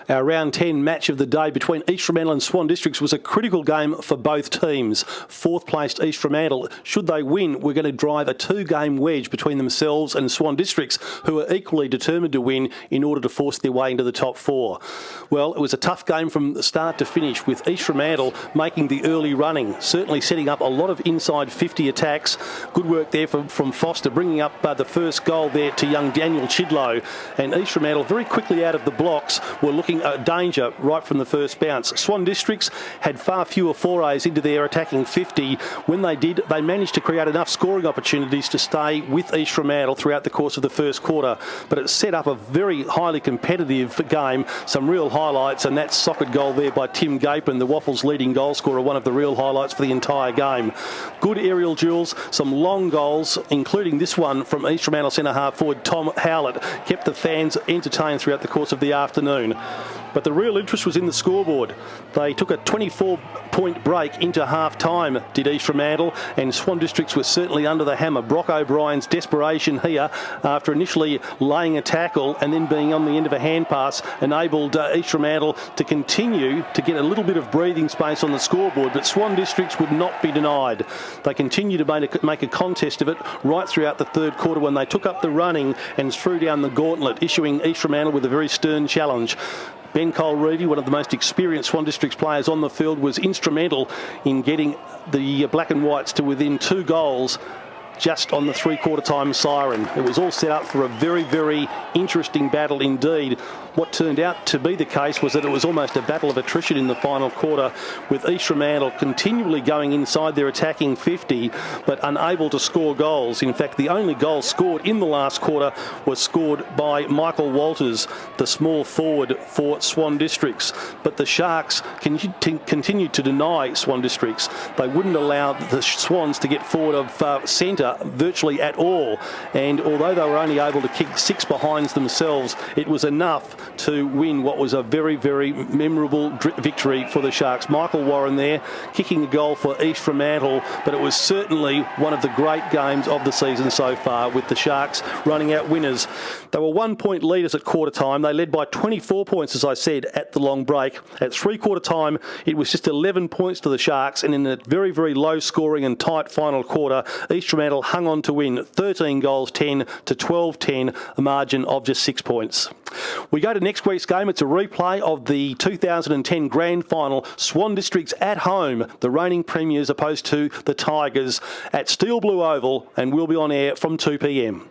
Our round 10 match of the day between East Fremantle and Swan Districts was a critical game for both teams. Fourth placed East Fremantle, should they win, we're going to drive a two-game wedge between themselves and Swan Districts, who are equally determined to win in order to force their way into the top four. Well, it was a tough game from start to finish, with East Fremantle making the early running, certainly setting up a lot of inside 50 attacks. Good work there from Foster, bringing up the first goal there to young Daniel Chidlow. And East Fremantle very quickly out of the blocks were looking at danger right from the first bounce. Swan Districts had far fewer forays into their attacking 50. When they did, they managed to create enough scoring opportunities to stay with East Fremantle throughout the course of the first quarter. But it set up a very highly competitive game, some real highlights, and that socket goal there by Tim Gapin, the WAFL's leading goal scorer, one of the real highlights for the entire game. Good aerial duels, some long goals, including this one from East Fremantle centre-half forward Tom Howlett, kept the fans entertained throughout the course of the afternoon. But the real interest was in the scoreboard. They took a 24-point break into half-time, did East Fremantle, and Swan Districts was certainly under the hammer. Brock O'Brien's desperation here, after initially laying a tackle and then being on the end of a hand pass, enabled East Fremantle to continue to get a little bit of breathing space on the scoreboard, but Swan Districts would not be denied. They continued to make a contest of it right throughout the third quarter, when they took up the running and threw down the gauntlet, issuing East Fremantle with a very stern challenge. Ben Cole-Reevy, one of the most experienced Swan Districts players on the field, was instrumental in getting the Black and Whites to within 2 goals just on the three-quarter time siren. It was all set up for a very, very interesting battle indeed. What turned out to be the case was that it was almost a battle of attrition in the final quarter, with East Fremantle continually going inside their attacking 50 but unable to score goals. In fact, the only goal scored in the last quarter was scored by Michael Walters, the small forward for Swan Districts. But the Sharks continued to deny Swan Districts. They wouldn't allow the Swans to get forward of centre virtually at all, and although they were only able to kick 6 behinds themselves, it was enough to win what was a very, very memorable victory for the Sharks. Michael Warren there kicking a goal for East Fremantle, but it was certainly one of the great games of the season so far, with the Sharks running out winners. They were 1-point leaders at quarter time. They led by 24 points, as I said, at the long break. At three-quarter time, it was just 11 points to the Sharks, and in a very, very low scoring and tight final quarter, East Fremantle hung on to win 13 goals 10 to 12-10, a margin of just 6 points. We go to next week's game. It's a replay of the 2010 Grand Final. Swan Districts at home, the reigning premiers, opposed to the Tigers at Steel Blue Oval, and we'll be on air from 2 p.m.